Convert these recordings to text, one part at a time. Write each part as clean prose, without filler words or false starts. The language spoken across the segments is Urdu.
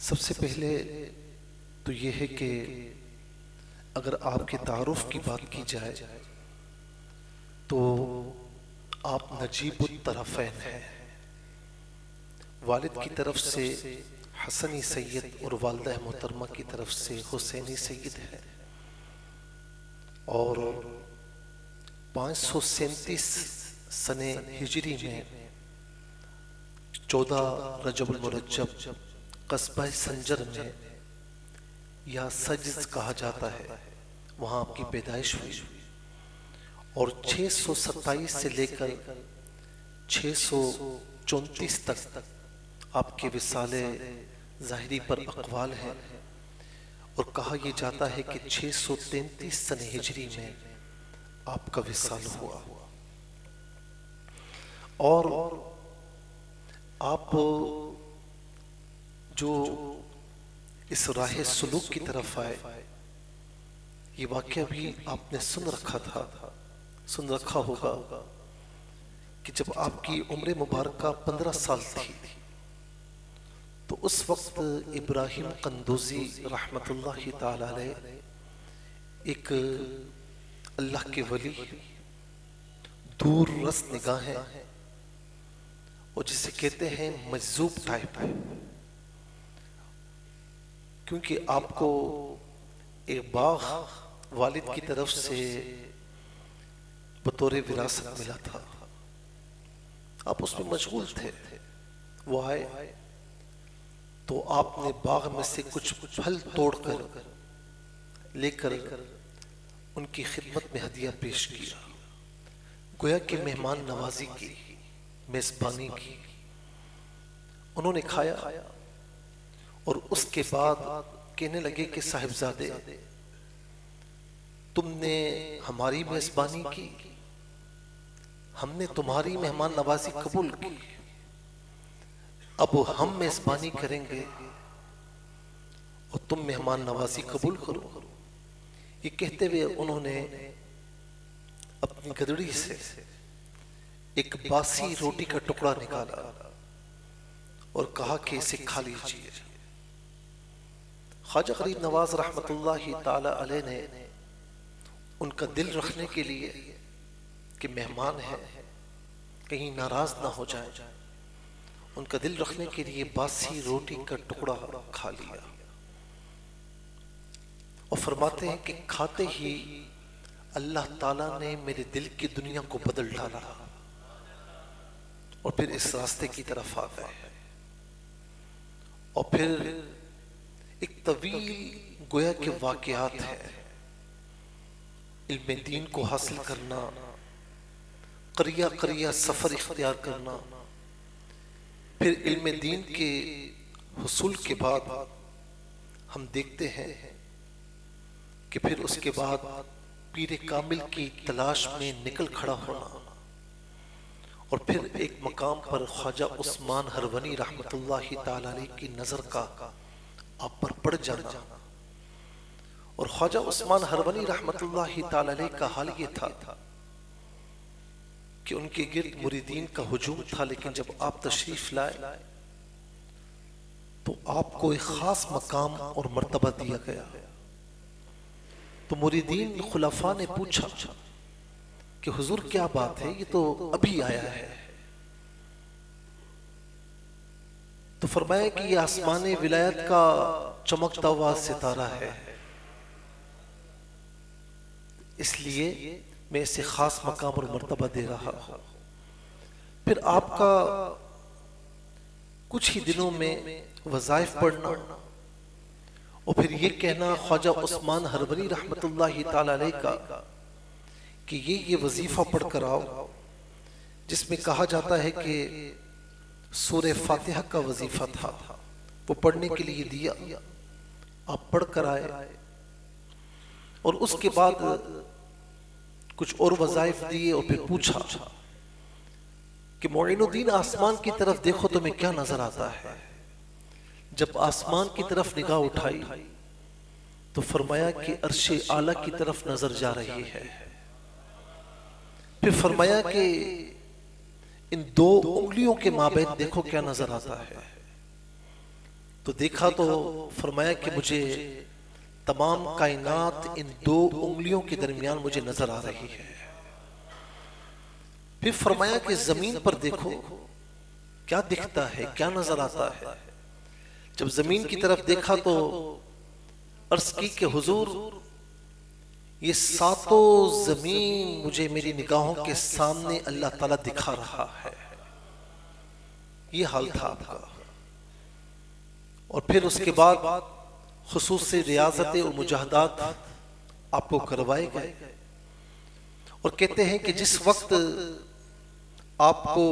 سب سے پہلے تو یہ ہے کہ اگر آپ کے تعارف کی بات کی جائے تو آپ نجیب الطرفین ہیں۔ والد کی طرف سے حسنی سید اور والدہ محترمہ کی طرف سے حسینی سید ہے، اور 537 سنہ ہجری میں 14 رجب المرجب قصبہ سنجر میں یا سجز کہا جاتا ہے، وہاں آپ کی پیدائش ہوئی، اور 627 سے لے کر 634 تک آپ کے وصال ظاہری پر اقوال ہیں، اور کہا یہ جاتا ہے کہ 633 سنہ ہجری میں آپ کا وصال ہوا، اور آپ جو اس راہ سلوک کی طرف آئے، یہ واقعہ بھی آپ نے سن رکھا ہوگا کہ جب آپ کی عمر مبارکہ 15 سال تھی تو اس وقت ابراہیم قندوزی رحمت اللہ تعالی علیہ ایک اللہ کے ولی، دور رس نگاہیں، اور جسے کہتے ہیں مجذوب ٹائپ، کیونکہ آپ کو ایک باغ والد کی طرف سے بطور وراثت ملا تھا، آپ اس میں مشغول تھے، وہ آئے تو آپ نے باغ میں سے کچھ پھل توڑ کر لے کر ان کی خدمت میں ہدیہ پیش کیا، گویا کہ مہمان نوازی کی، میزبانی کی، انہوں نے کھایا، اور اس کے بعد کہنے لگے کہ صاحبزادے تم نے ہماری میزبانی کی، ہم نے تمہاری مہمان نوازی قبول کی، اب ہم میزبانی کریں گے اور تم مہمان نوازی قبول کرو۔ یہ کہتے ہوئے انہوں نے اپنی گدڑی سے ایک باسی روٹی کا ٹکڑا نکالا اور کہا کہ اسے کھا لیجیے۔ خواجہ غریب نواز رحمت اللہ تعالی علیہ نے ان کا دل رکھنے کے لیے کہ مہمان ہے کہیں ناراض نہ ہو جائیں، ان کا دل رکھنے کے لیے باسی روٹی کا ٹکڑا کھا لیا، اور فرماتے ہیں کہ کھاتے ہی اللہ تعالیٰ نے میرے دل کی دنیا کو بدل ڈالا، اور پھر اس راستے کی طرف آ گئے، اور پھر ایک طویل گویا کے واقعات ہیں، علم دین کو حاصل کرنا، قریہ قریہ سفر اختیار کرنا، پھر علم دین کے حصول کے بعد ہم دیکھتے ہیں کہ پھر اس کے بعد پیر کامل کی تلاش میں نکل کھڑا ہونا، اور پھر ایک مقام پر خواجہ عثمان ہرونی رحمت اللہ تعالی علیہ کی نظر کا آپ پر پڑ جانا، اور خواجہ عثمان ہرونی رحمت اللہ تعالی علیہ کا حال یہ تھا کہ ان کے گرد مریدین کا ہجوم تھا، لیکن جب آپ تشریف لائے تو آپ کو ایک خاص مقام اور مرتبہ دیا گیا، تو مریدین خلفاء نے پوچھا کہ حضور کیا بات ہے، یہ تو ابھی آیا ہے، تو فرمایا کہ یہ آسمان ولایت کا چمکتا ہوا ستارہ ہے، اس لیے میں اسے خاص مقام اور مرتبہ دے رہا ہوں۔ پھر آپ کا کچھ ہی دنوں میں وظائف پڑھنا، اور پھر یہ کہنا خواجہ عثمان ہرونی رحمت اللہ تعالی علیہ کا کہ یہ وظیفہ پڑھ کر آؤ، جس میں کہا جاتا ہے کہ سورہ فاتحہ کا وظیفہ تھا، وہ پڑھنے کے لیے دیا، آپ پڑھ کر آئے، اور اس کے بعد کچھ اور وظائف دیے، اور پھر پوچھا کہ معین الدین آسمان کی طرف دیکھو تمہیں کیا نظر آتا ہے؟ جب آسمان کی طرف نگاہ اٹھائی تو فرمایا کہ عرش اعلیٰ کی طرف نظر جا رہی ہے، پھر فرمایا کہ ان دو انگلیوں کے مابین دیکھو کیا نظر آتا ہے، تو دیکھا تو فرمایا کہ مجھے تمام کائنات ان دو انگلیوں کے درمیان مجھے نظر آ رہی ہے۔ پھر فرمایا کہ زمین پر دیکھو کیا دکھتا ہے، کیا نظر آتا ہے۔ جب زمین کی طرف دیکھا تو عرض کی کہ حضور یہ ساتوں زمین مجھے میری نگاہوں کے سامنے اللہ تعالیٰ دکھا رہا ہے۔ یہ حال تھا آپ کا۔ اور پھر اس کے بعد خصوصی ریاضتیں اور مجاہدات آپ کو کروائے گئے، اور کہتے ہیں کہ جس وقت آپ کو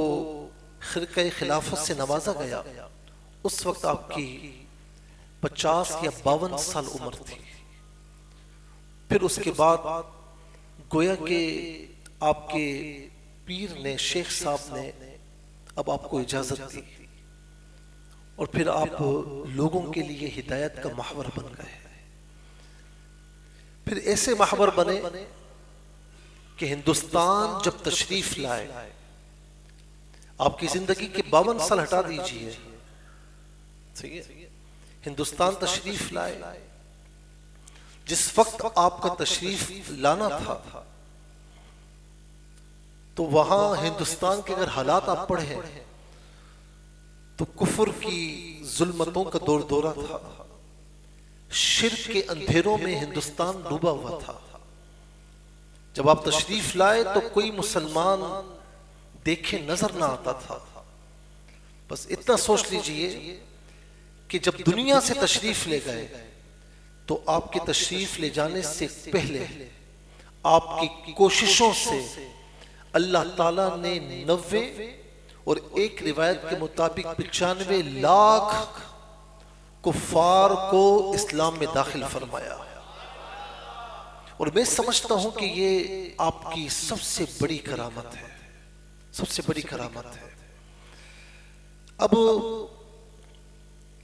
خرقہ خلافت سے نوازا گیا اس وقت آپ کی 50 یا 52 سال عمر تھی۔ پھر اس کے بعد گویا کہ آپ کے پیر نے، شیخ صاحب نے اب آپ کو اجازت دی، اور پھر آپ لوگوں کے لیے ہدایت کا محور بن گئے۔ پھر ایسے محور بنے کہ ہندوستان جب تشریف لائے، آپ کی زندگی کے 52 سال ہٹا دیجئے، ہندوستان تشریف لائے، جس وقت آپ کا تشریف لانا تھا تو وہاں ہندوستان کے اگر حالات آپ پڑھیں تو کفر کی ظلمتوں کا دور دورہ تھا، شرک کے اندھیروں میں ہندوستان ڈوبا ہوا تھا۔ جب آپ تشریف لائے تو کوئی مسلمان دیکھے نظر نہ آتا تھا۔ بس اتنا سوچ لیجئے کہ جب دنیا سے تشریف لے گئے تو آپ کے تشریف لے جانے سے پہلے آپ کی کوششوں سے اللہ تعالیٰ نے 90 اور ایک روایت کے مطابق 95 لاکھ کفار کو اسلام میں داخل فرمایا، اور میں سمجھتا ہوں کہ یہ آپ کی سب سے بڑی کرامت ہے، سب سے بڑی کرامت ہے۔ اب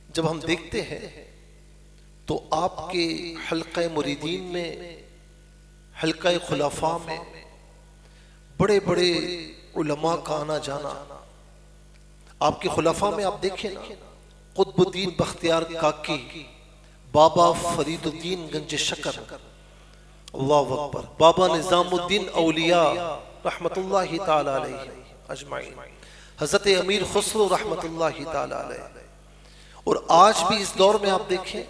جب ہم دیکھتے ہیں تو آپ کے حلقہ مریدین میں، حلقہ خلفاء میں بڑے بڑے علماء کا آنا جانا۔ آپ کے خلفاء میں آپ دیکھیں نا، قطب الدین بختیار کاکی، بابا فرید الدین گنج شکر، اللہ اکبر، بابا نظام الدین اولیاء رحمت اللہ تعالی علیہ اجمعین، حضرت امیر خسرو رحمت اللہ تعالی علیہ۔ اور آج بھی اس دور میں آپ دیکھیں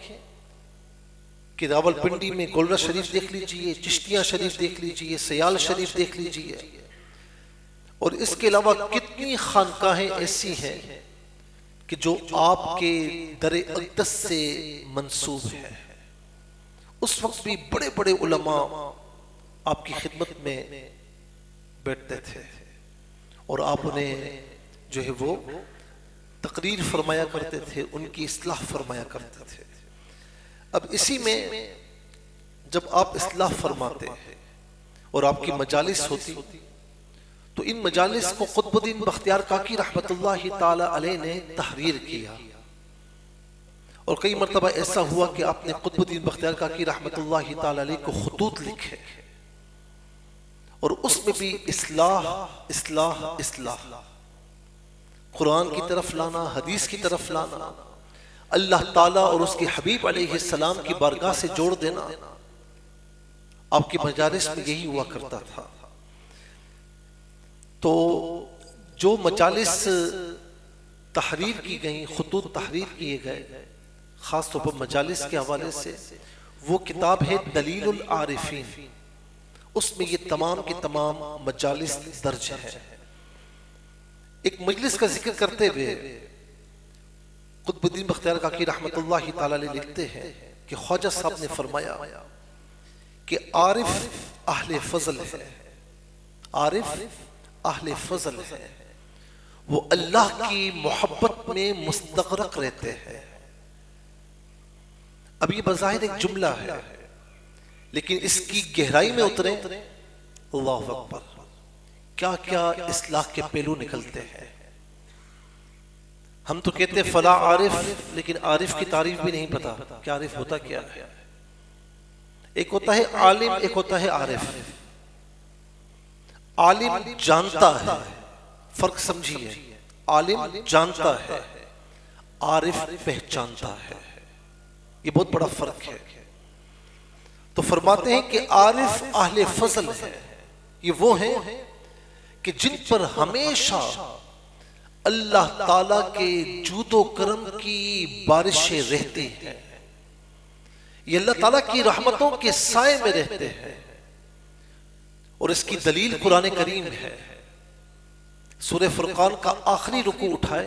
کہ راول پنڈی میں گولڑا شریف دیکھ لیجئے، چشتیاں شریف دیکھ لیجئے، سیال شریف دیکھ لیجئے، اور اس کے علاوہ کتنی خانقاہیں ایسی ہیں کہ جو آپ کے در اقدس سے منسوب ہیں۔ اس وقت بھی بڑے بڑے علماء آپ کی خدمت میں بیٹھتے تھے، اور آپ انہیں جو ہے وہ تقریر فرمایا کرتے تھے، ان کی اصلاح فرمایا کرتے تھے۔ اب اسی میں جب آپ اصلاح فرماتے اور آپ کی مجالس ہوتی تو ان مجالس کو قطب الدین بختیار کاکی رحمت اللہ تعالی علیہ نے تحریر کیا، اور کئی مرتبہ ایسا ہوا کہ آپ نے قطب الدین بختیار کاکی رحمت اللہ تعالی علیہ کو خطوط لکھے، اور اس میں بھی اصلاح اصلاح اصلاح، قرآن کی طرف لانا، حدیث کی طرف لانا، اللہ تعالیٰ اور اس کے حبیب علیہ السلام کی بارگاہ سے جوڑ دینا، آپ کی مجالس میں یہی ہوا کرتا تھا۔ تو جو مجالس تحریر کی گئیں، خطوط تحریر کیے گئے خاص طور پر مجالس کے حوالے سے، وہ کتاب ہے دلیل العارفین، اس میں یہ تمام کے تمام مجالس درج ہے۔ ایک مجلس کا ذکر کرتے ہوئے قطب الدین بختیار کاکی رحمت اللہ تعالی علیہ لکھتے ہیں کہ خواجہ صاحب نے فرمایا کہ عارف اہل فضل ہے، عارف اہل فضل ہے، وہ اللہ کی محبت میں مستغرق رہتے ہیں۔ اب یہ بظاہر ایک جملہ ہے، لیکن اس کی گہرائی میں اتریں، اللہ اکبر، کیا کیا اصلاح کے پہلو نکلتے ہیں۔ ہم تو کہتے ہیں فلاں عارف، لیکن عارف کی تعریف بھی نہیں پتا کہ عارف ہوتا کیا ہے۔ ایک ہوتا ہے عالم، ایک ہوتا ہے عارف۔ عالم جانتا ہے، فرق سمجھیے، عالم جانتا ہے، عارف پہچانتا ہے، یہ بہت بڑا فرق ہے۔ تو فرماتے ہیں کہ عارف اہل فضل ہے، یہ وہ ہیں کہ جن پر ہمیشہ اللہ تعالیٰ کے جود و کرم کی بارشیں رہتی ہیں، یہ اللہ تعالیٰ کی رحمتوں کے سائے میں رہتے ہیں۔ اور اس کی دلیل قرآن کریم ہے۔ سورہ فرقان کا آخری رکوع اٹھائے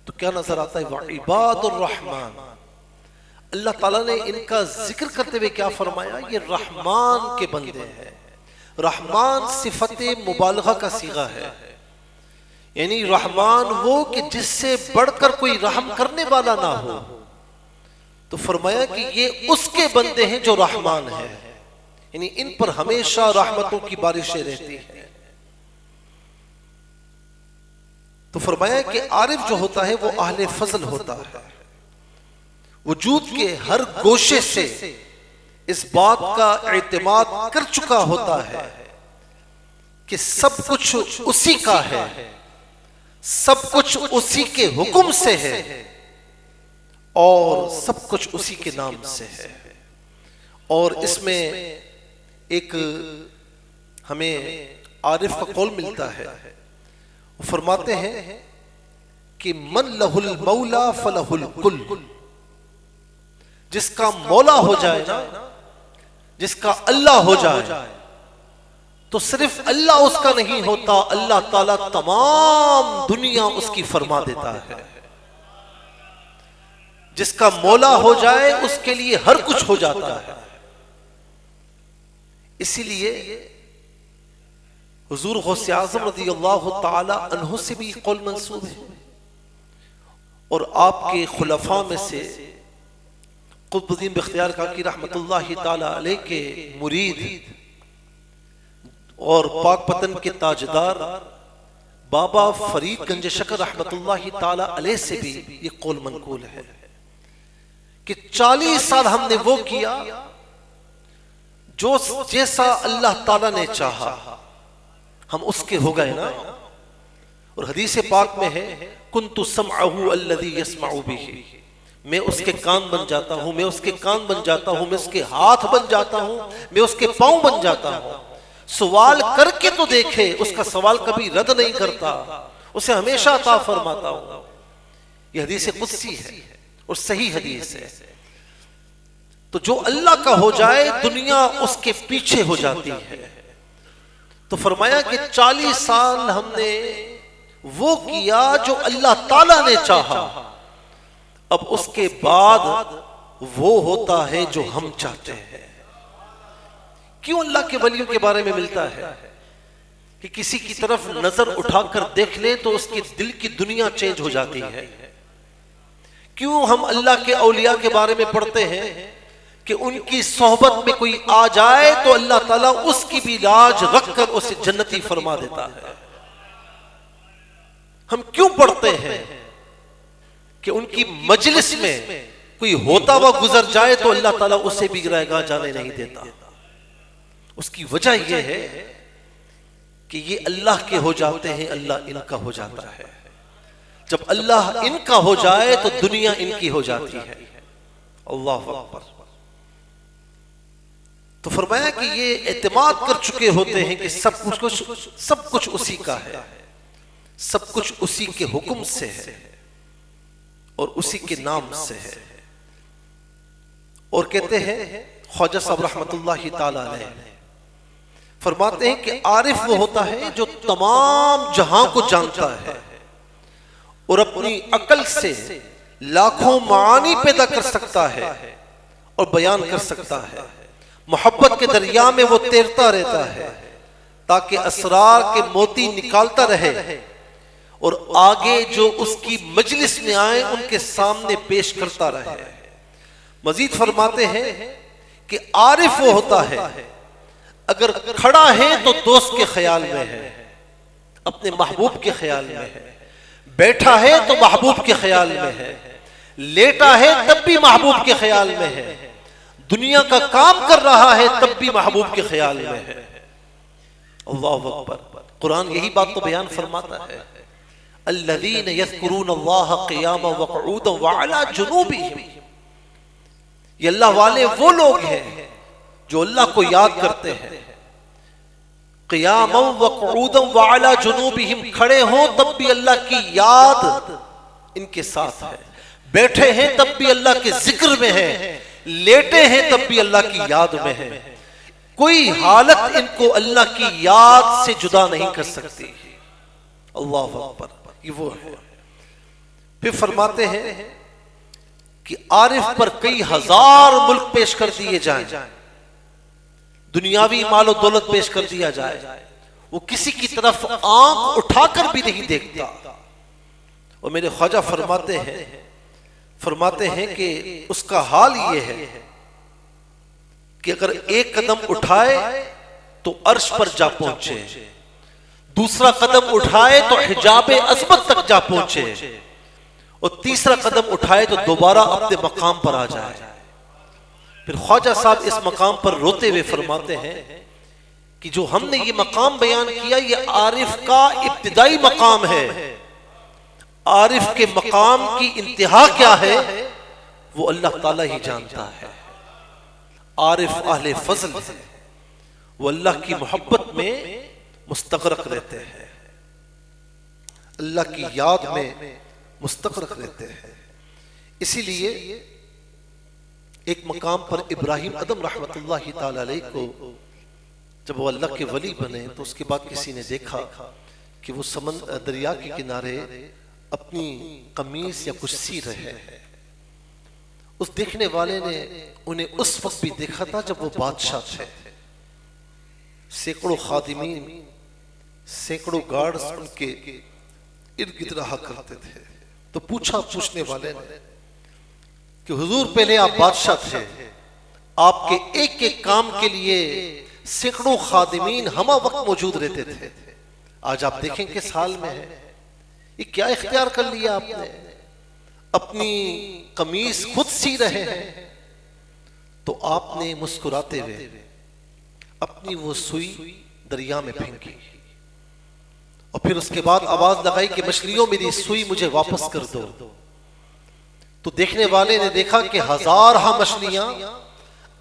تو کیا نظر آتا ہے؟ وعباد الرحمن، اللہ تعالیٰ نے ان کا ذکر کرتے ہوئے کیا فرمایا؟ یہ رحمان کے بندے ہیں۔ رحمان صفت مبالغہ کا صیغہ ہے، یعنی رحمان وہ کہ جس سے بڑھ کر کوئی رحم کرنے والا نہ ہو۔ تو فرمایا کہ یہ اس کے بندے ہیں جو رحمان ہیں، یعنی ان پر ہمیشہ رحمتوں کی بارشیں رہتی ہیں۔ تو فرمایا کہ عارف جو ہوتا ہے وہ اہل فضل ہوتا ہے، وجود کے ہر گوشے سے اس بات کا اعتماد کر چکا ہوتا ہے کہ سب کچھ اسی کا ہے، سب کچھ اسی کے حکم سے ہے، اور سب کچھ اسی کے نام سے ہے۔ اور اس میں ایک ہمیں عارف کا قول ملتا ہے، وہ فرماتے ہیں کہ من لہ المولا فلہ الکل، جس کا مولا ہو جائے نا، جس کا اللہ ہو جائے تو صرف اللہ اس کا نہیں ہوتا، اللہ تعالیٰ تمام دنیا اس کی فرما دیتا ہے۔ جس کا مولا ہو جائے اس کے لیے ہر کچھ ہو جاتا ہے۔ اسی لیے حضور غوث اعظم رضی اللہ تعالی عنہ سے بھی قول منسوب ہے، اور آپ کے خلفاء میں سے قطب الدین بختیار کاکی رحمت اللہ تعالی علیہ کے مرید اور پاک پتن کے تاجدار بابا فرید گنج شکر رحمت اللہ تعالی علیہ سے بھی یہ قول منقول ہے کہ 40 سال ہم نے وہ کیا جو جیسا اللہ تعالیٰ نے چاہا، ہم اس کے ہو گئے نا۔ اور حدیث پاک میں ہے کنت سمعہ الذی یسمع بہ، میں اس کے کان بن جاتا ہوں، میں اس کے کان بن جاتا ہوں، میں اس کے ہاتھ بن جاتا ہوں، میں اس کے پاؤں بن جاتا ہوں۔ سوال کر کے تو دیکھے، اس کا سوال کبھی رد نہیں کرتا، اسے ہمیشہ عطا فرماتا ہوں۔ یہ حدیث قدسی ہے اور صحیح حدیث ہے۔ تو جو اللہ کا ہو جائے دنیا اس کے پیچھے ہو جاتی ہے۔ تو فرمایا کہ 40 سال ہم نے وہ کیا جو اللہ تعالیٰ نے چاہا، اب اس کے بعد وہ ہوتا ہے جو ہم چاہتے ہیں۔ کیوں اللہ کے ولیوں کے بارے میں ملتا ہے کہ کسی کی طرف نظر اٹھا کر دیکھ لے تو اس کے دل کی دنیا چینج ہو جاتی ہے؟ کیوں ہم اللہ کے اولیاء کے بارے میں پڑھتے ہیں کہ ان کی صحبت میں کوئی آ جائے تو اللہ تعالیٰ اس کی بھی لاج رکھ کر اسے جنتی فرما دیتا ہے؟ ہم کیوں پڑھتے ہیں کہ ان کی مجلس میں کوئی ہوتا ہوا گزر جائے تو اللہ تعالیٰ اسے بھی رہگاہ جانے نہیں دیتا؟ اس کی وجہ یہ ہے کہ یہ اللہ کے ہو جاتے ہیں، اللہ ان کا ہو جاتا ہے۔ جب اللہ ان کا ہو جائے تو دنیا ان کی ہو جاتی ہے۔ اللہ اکبر۔ تو فرمایا کہ یہ اعتماد کر چکے ہوتے ہیں کہ سب کچھ اسی کا ہے، سب کچھ اسی کے حکم سے ہے اور اسی کے نام سے ہے۔ اور کہتے ہیں خواجہ صاحب رحمت اللہ تعالی علیہ فرماتے ہیں کہ عارف وہ ہوتا ہے جو تمام جہاں کو جانتا ہے اور اپنی عقل سے لاکھوں معانی پیدا کر سکتا ہے اور بیان کر سکتا ہے۔ محبت کے دریا میں وہ تیرتا رہتا ہے تاکہ اسرار کے موتی نکالتا رہے اور آگے جو اس کی مجلس میں آئیں ان کے سامنے پیش کرتا رہے۔ مزید فرماتے ہیں کہ عارف وہ ہوتا ہے اگر کھڑا ہے تو دوست کے خیال میں ہے، اپنے محبوب کے خیال میں ہے، بیٹھا ہے تو محبوب کے خیال میں ہے، لیٹا ہے تب بھی محبوب کے خیال میں ہے، دنیا کا کام کر رہا ہے تب بھی محبوب کے خیال میں ہے۔ اللہ اکبر۔ قرآن یہی بات تو بیان فرماتا ہے۔ الذین یذکرون اللہ قیاما وقعودا وعلی جنوبہم، یہ اللہ والے وہ لوگ ہیں جو اللہ کو یاد کرتے ہیں قیاما وقعودا وعلی جنوبہم، کھڑے ہوں تب بھی اللہ کی یاد ان کے ساتھ ہے، بیٹھے ہیں تب بھی اللہ کے ذکر میں ہیں، لیٹے ہیں تب بھی اللہ کی یاد میں ہیں، کوئی حالت ان کو اللہ کی یاد سے جدا نہیں کر سکتی۔ اللہ اکبر، یہ وہ ہے۔ پھر فرماتے ہیں کہ عارف پر کئی ہزار ملک پیش کر دیے جائیں، دنیاوی مال و دولت پیش کر دیا جائے، وہ کسی کی طرف آنکھ اٹھا کر بھی نہیں دیکھتا۔ اور میرے خواجہ فرماتے ہیں کہ اس کا حال یہ ہے کہ اگر ایک قدم اٹھائے تو عرش پر جا پہنچے، دوسرا قدم اٹھائے تو حجاب عظمت تک جا پہنچے، اور تیسرا قدم اٹھائے تو دوبارہ اپنے مقام پر آ جائے۔ پھر خواجہ صاحب اس مقام پر روتے ہوئے فرماتے ہیں کہ جو ہم نے یہ مقام بیان کیا یہ عارف کا ابتدائی مقام ہے، عارف کے مقام کی انتہا کیا ہے وہ اللہ تعالیٰ ہی جانتا ہے۔ عارف اہل فضل ہے، وہ اللہ کی محبت میں مستغرق رہتے ہیں، اللہ کی یاد میں مستغرق رہتے ہیں۔ اسی لیے ایک مقام پر ابراہیم ادم رحمت اللہ تعالی علیہ کو جب وہ اللہ کے ولی بنے تو اس کے بعد کسی نے دیکھا کہ وہ دریا کے کنارے اپنی قمیص یا کچھ سی رہے ہیں۔ اس دیکھنے والے نے انہیں اس وقت بھی دیکھا تھا جب وہ بادشاہ تھے، سینکڑوں خادمین، سینکڑوں گارڈز ان کے ارد گرد رہا کرتے تھے۔ تو پوچھنے والے نے کہ حضور پہلے آپ بادشاہ تھے، آپ کے ایک ایک کام کے لیے سینکڑوں خادمین ہمہ وقت موجود رہتے تھے، آج آپ دیکھیں کس حال میں ہے، یہ کیا اختیار کر لیا آپ نے، اپنی قمیص خود سی رہے ہیں۔ تو آپ نے مسکراتے ہوئے اپنی وہ سوئی دریا میں پھینکی، اور پھر اس کے بعد آواز لگائی کہ مچھلیوں میری سوئی مجھے واپس کر دو۔ تو دیکھنے والے نے دیکھا کہ ہزارہ مچھلیاں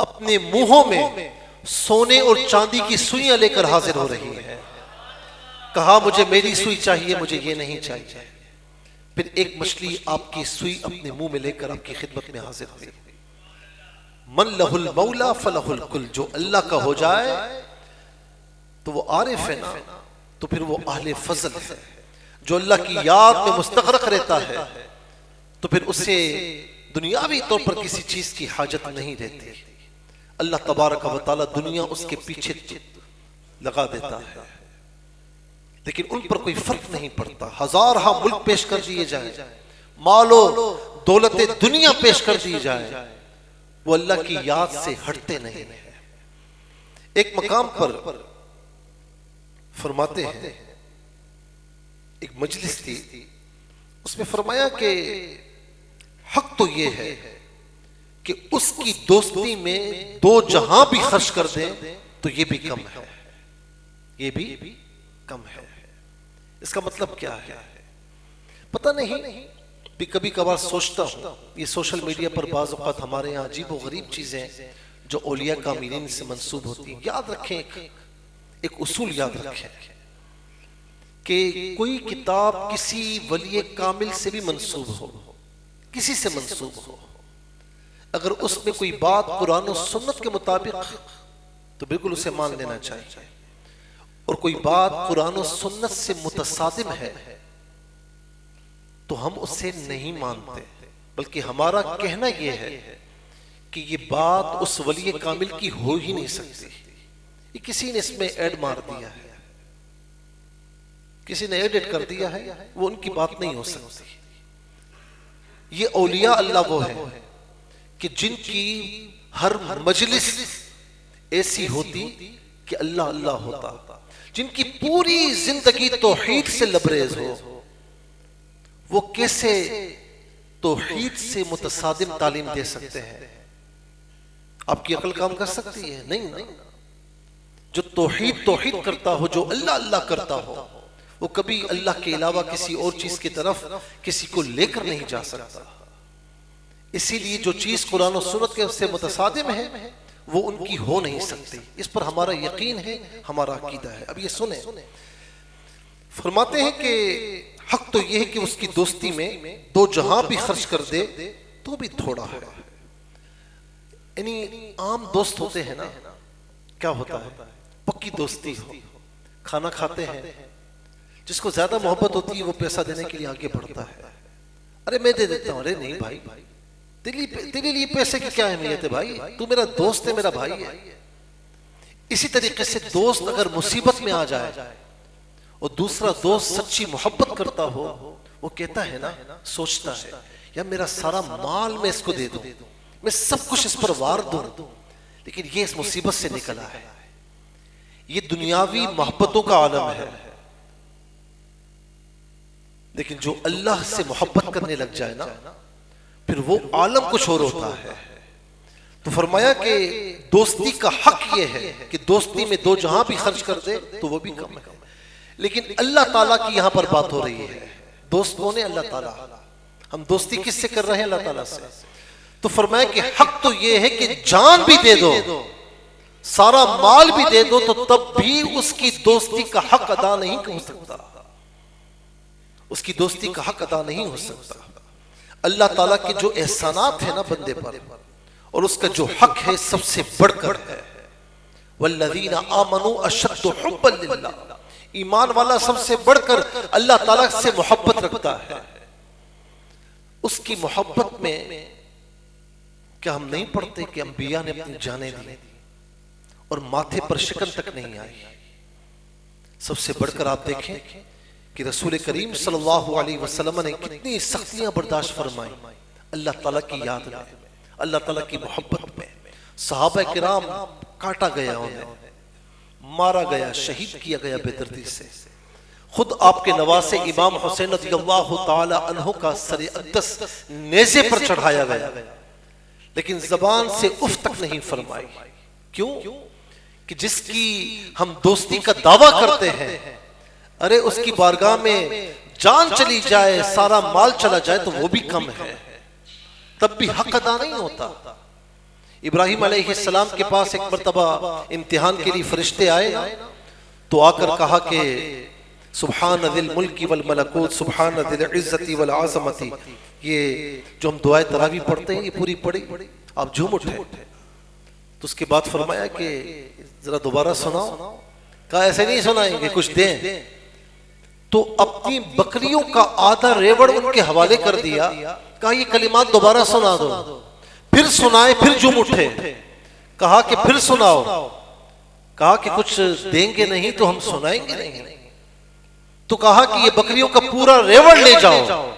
اپنے منہوں میں سونے اور چاندی کی سوئیاں لے کر حاضر ہو رہی ہیں۔ کہا مجھے میری سوئی چاہیے، مجھے یہ نہیں چاہیے۔ پھر ایک مچھلی آپ کی سوئی اپنے منہ میں لے کر آپ کی خدمت میں حاضر ہوئی۔ من لہ المولا فلہ الکل، جو اللہ کا ہو جائے تو وہ عارف ہے نا، تو پھر وہ اہل فضل ہے، جو اللہ کی یاد میں مستغرق رہتا ہے تو پھر اسے دنیاوی طور پر کسی چیز کی حاجت نہیں رہتی۔ اللہ تبارک و تعالی دنیا اس کے پیچھے لگا دیتا ہے، لیکن ان پر کوئی فرق نہیں پڑتا۔ ہزارہ ملک پیش کر دیے جائیں، مال و دولت دنیا پیش کر دی جائے، وہ اللہ کی یاد سے ہٹتے نہیں ہیں۔ ایک مقام پر فرماتے ہیں، ایک مجلس تھی، اس میں فرمایا کہ حق تو یہ ہے کہ اس کی دوستی میں دو جہاں بھی خرچ کر دیں تو یہ بھی کم ہے، یہ بھی کم ہے۔ اس کا مطلب کیا ہے پتہ نہیں، بھی کبھی کبھار سوچتا ہوں، یہ سوشل میڈیا پر بعض اوقات ہمارے یہاں عجیب و غریب چیزیں جو اولیاء کاملین سے منسوب ہوتی ہیں۔ یاد رکھیں، ایک اصول یاد رکھیں کہ کوئی کتاب کسی ولی کامل سے بھی منسوب ہو، کسی سے منسوب ہو، اگر اس میں کوئی بات قرآن و سنت کے مطابق تو بالکل اسے مان لینا چاہیے، اور کوئی بات قرآن و سنت سے متصادم ہے تو ہم اسے نہیں مانتے، بلکہ ہمارا کہنا یہ ہے کہ یہ بات اس ولی کامل کی ہو ہی نہیں سکتی، یہ کسی نے اس میں ایڈ مار دیا ہے، کسی نے ایڈٹ کر دیا ہے، وہ ان کی بات نہیں ہو سکتی۔ یہ اولیاء اللہ وہ ہیں کہ جن کی ہر مجلس ایسی ہوتی کہ اللہ اللہ ہوتا، جن کی پوری زندگی توحید سے لبریز ہو، وہ کیسے توحید سے متصادم تعلیم دے سکتے ہیں؟ آپ کی عقل کام کر سکتی ہے؟ نہیں۔ جو توحید کرتا ہو، جو اللہ اللہ کرتا ہو، وہ کبھی اللہ کے علاوہ کسی اور چیز کی طرف کسی کو لے کر نہیں جا سکتا۔ اسی لیے جو چیز قرآن و سنت کے سے متصادم ہے وہ ان کی ہو نہیں سکتی، اس پر ہمارا یقین ہے، ہمارا عقیدہ ہے۔ اب یہ سنیں، فرماتے ہیں کہ حق تو یہ ہے کہ اس کی دوستی میں دو جہاں بھی خرچ کر دے تو بھی تھوڑا ہے۔ یعنی عام دوست ہوتے ہیں نا، کیا ہوتا ہے، پکی دوستی ہو، کھانا کھاتے ہیں، جس کو زیادہ محبت ہوتی ہے وہ پیسہ دینے کے لیے آگے بڑھتا ہے، ارے میں دے دیتا ہوں، ارے نہیں بھائی، تیرے لیے پیسے کی کیا اہمیت ہے بھائی، تو میرا دوست ہے، میرا بھائی ہے۔ اسی طریقے سے دوست اگر مصیبت میں آ جائے اور دوسرا دوست سچی محبت کرتا ہو، وہ کہتا ہے نا، سوچتا ہے یا میرا سارا مال میں اس کو دے دوں، میں سب کچھ اس پر وار دوں، لیکن یہ اس مصیبت سے نکلا ہے۔ یہ دنیاوی محبتوں کا عالم ہے، لیکن جو اللہ سے محبت کرنے لگ جائے نا، پھر وہ عالم کچھ اور ہوتا ہے۔ تو فرمایا کہ دوستی کا حق یہ ہے کہ دوستی میں دو جہاں بھی خرچ کر دے تو وہ بھی کم ہے، لیکن اللہ تعالیٰ کی یہاں پر بات ہو رہی ہے۔ دوست کون ہے؟ اللہ تعالیٰ۔ ہم دوستی کس سے کر رہے ہیں؟ اللہ تعالیٰ سے۔ تو فرمایا کہ حق تو یہ ہے کہ جان بھی دے دو، سارا مال بھی دے دو، تو تب بھی اس کی دوستی کا حق ادا نہیں ہو سکتا، اس کی دوستی کا حق ادا نہیں ہو سکتا۔ اللہ تعالیٰ کے جو احسانات ہیں نا بندے پر، اور اس کا جو حق ہے سب سے بڑھ کر ہے، والذین آمنوا اشد حبا للہ، ایمان والا سب سے بڑھ کر اللہ تعالیٰ سے محبت رکھتا ہے۔ اس کی محبت میں کیا ہم نہیں پڑھتے کہ انبیاء نے اپنی جانیں دی اور ماتھے پر شکن تک نہیں آئی؟ سب سے بڑھ کر آپ دیکھیں کہ رسول کریم صلی اللہ علیہ وسلم نے کتنی سختیاں برداشت فرمائیں اللہ تعالیٰ کی یاد میں، اللہ تعالیٰ کی محبت میں۔ صحابہ کرام کاٹا گیا، انہیں مارا گیا، شہید کیا گیا بے دردی سے۔ خود آپ کے نواسے امام حسین رضی اللہ تعالی عنہ کا سر اقدس نیزے پر چڑھایا گیا، لیکن زبان سے اف تک نہیں فرمائی۔ کیوں؟ کہ جس کی ہم دوستی کا دعویٰ کرتے ہیں، ارے اس کی بارگاہ میں جان چلی جائے، سارا مال چلا جائے تو وہ بھی کم ہے، تب بھی حق ادا نہیں ہوتا۔ ابراہیم علیہ السلام کے پاس ایک مرتبہ امتحان کے لیے فرشتے آئے تو آ کر کہا کہ سبحان ذی الملک والملکوت سبحان ذی العزت والعظمت، یہ جو ہم دعائے تراویح پڑھتے ہیں یہ پوری پڑھی، آپ جھوم اٹھے۔ تو اس کے بعد فرمایا کہ ذرا دوبارہ سناؤ، کہا ایسے نہیں سنائیں گے، کچھ دیں۔ تو اپنی بکریوں کا آدھا ریوڑ ان کے حوالے کر دیا، کہا یہ کلمات دوبارہ سنا دو، پھر سنائے، پھر جھوم اٹھے، کہا کہ پھر سناؤ، کہا کہ کچھ دیں گے نہیں تو ہم سنائیں گے نہیں، تو کہا کہ یہ بکریوں کا پورا ریوڑ لے جاؤ،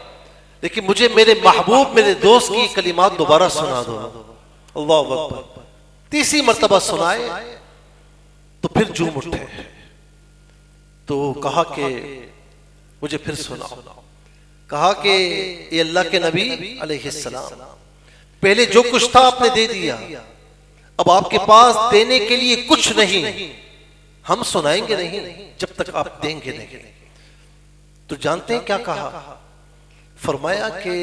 لیکن مجھے میرے محبوب میرے دوست کی کلمات دوبارہ سنا دو۔ اللہ اکبر۔ تیسری مرتبہ سنائے تو پھر جھوم اٹھے، تو کہا کہ مجھے پھر سناؤ، کہا کہ یہ اللہ کے نبی علیہ السلام پہلے جو کچھ تھا آپ نے دے دیا، اب آپ کے پاس دینے کے لیے کچھ نہیں، ہم سنائیں گے نہیں جب تک آپ دیں گے نہیں۔ تو جانتے ہیں کیا کہا؟ فرمایا کہ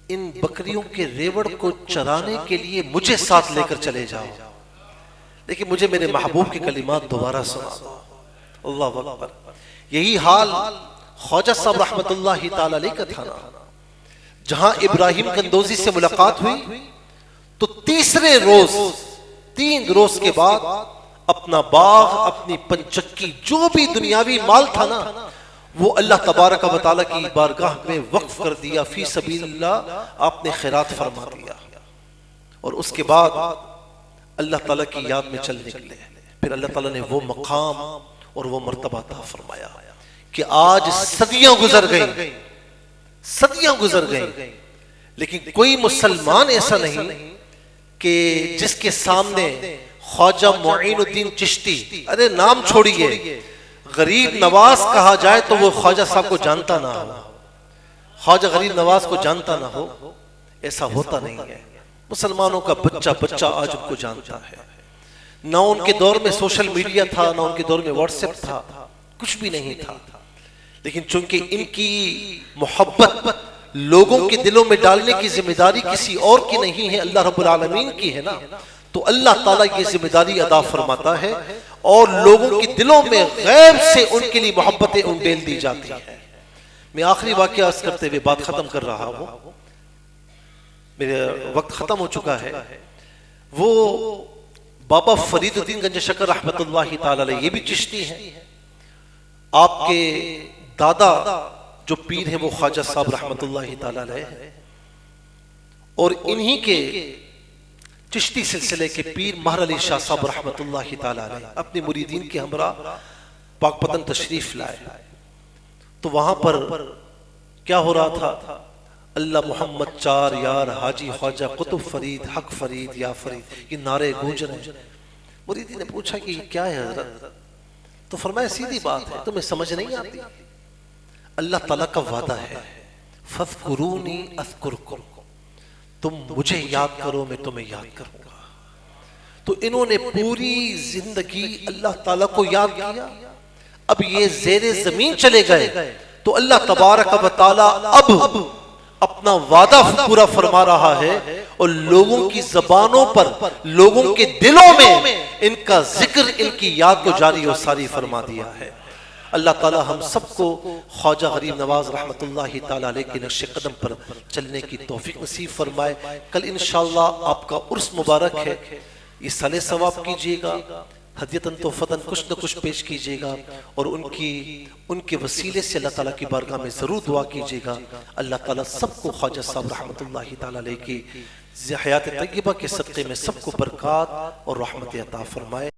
ان بکریوں کے ریوڑ کو چرانے کے لیے مجھے ساتھ لے کر چلے جاؤ، لیکن مجھے میرے محبوب کی کلمات دوبارہ سنا دو۔ اللہ اکبر۔ یہی حال خواجہ صاحب رحمت اللہ تعالی علیہ کا تھا نا، جہاں ابراہیم کندوزی سے ملاقات ہوئی تو تیسرے روز، 3 روز کے بعد اپنا باغ، اپنی پنچکی، جو بھی دنیاوی مال تھا نا، وہ اللہ تبارک و تعالیٰ کی بارگاہ میں وقف کر دیا، فی سبیل اللہ آپ نے خیرات فرما دیا، اور اس کے بعد اللہ تعالیٰ کی یاد میں چل نکلے۔ پھر اللہ تعالیٰ نے وہ مقام اور وہ مرتبہ عطا فرمایا کہ آج صدیاں گزر گئیں، صدیاں گزر گئیں، لیکن کوئی مسلمان ایسا نہیں کہ جس کے سامنے خواجہ معین الدین چشتی، ارے نام چھوڑیے، غریب نواز کہا جائے تو وہ خواجہ صاحب کو جانتا نہ ہو، خواجہ غریب نواز کو جانتا نہ ہو، ایسا ہوتا نہیں ہے۔ مسلمانوں کا بچہ بچہ آج ان کو جانتا ہے۔ نہ ان کے دور میں سوشل میڈیا تھا، نہ ان کے دور میں واٹس ایپ تھا، کچھ بھی نہیں تھا، لیکن چونکہ ان کی محبت لوگوں کے دلوں میں ڈالنے کی ذمہ داری کسی اور کی نہیں ہے، اللہ رب العالمین کی ہے نا، تو اللہ تعالیٰ یہ ذمہ داری ادا فرماتا ہے اور لوگوں کے دلوں میں غیب سے ان کے لیے محبتیں انڈیل دی جاتی ہیں۔ میں آخری واقعہ عرض کرتے ہوئے بات ختم کر رہا ہوں، میرا وقت ختم ہو چکا ہے۔ وہ بابا فرید الدین گنج شکر رحمت اللہ تعالی علیہ، یہ بھی چشتی ہیں۔ آپ کے دادا جو پیر ہیں وہ خواجہ صاحب رحمت اللہ تعالی علیہ ہیں، اور انہی کے چشتی سلسلے کے پیر مہر علی شاہ صاحب رحمت اللہ تعالی علیہ اپنی مریدین کے ہمراہ پاک پتن تشریف لائے، تو وہاں پر کیا ہو رہا تھا؟ اللہ محمد چار یار حاجی خواجہ قطب فرید حق فرید یا فرید، یہ نعرے گونج رہے ہیں۔ مریدین نے پوچھا کہ یہ کیا ہے حضرت؟ تو فرمایا سیدھی بات ہے، تمہیں سمجھ نہیں آتی؟ اللہ تعالیٰ کا وعدہ ہے فَاذْكُرُونِي أَذْكُرْكُمْ، تم مجھے یاد کرو میں تمہیں یاد کروں گا۔ تو انہوں نے پوری زندگی اللہ تعالیٰ کو یاد کیا۔ اب یہ زیر زمین چلے گئے تو اللہ تبارک و تعالیٰ اب اپنا وعدہ پورا فرما رہا ہے، اور لوگوں کی زبانوں پر، لوگوں کے دلوں میں ان کا ذکر، ان کی یاد کو جاری و ساری فرما دیا ہے۔ اللہ تعالی ہم سب کو خواجہ غریب نواز رحمت اللہ تعالی علیہ کے نقش قدم پر چلنے کی توفیق نصیب فرمائے۔ کل انشاءاللہ آپ کا عرس مبارک ہے، یہ صالح ثواب کیجئے گا، ہدیتاً تحفتاً کچھ نہ کچھ پیش کیجئے گا، اور ان کے وسیلے سے اللہ تعالیٰ کی بارگاہ میں ضرور دعا کیجئے گا۔ اللہ تعالیٰ سب کو خواجہ صاحب رحمت اللہ تعالی علیہ کی حیات طیبہ کے صدقے میں سب کو برکات اور رحمت عطا فرمائے۔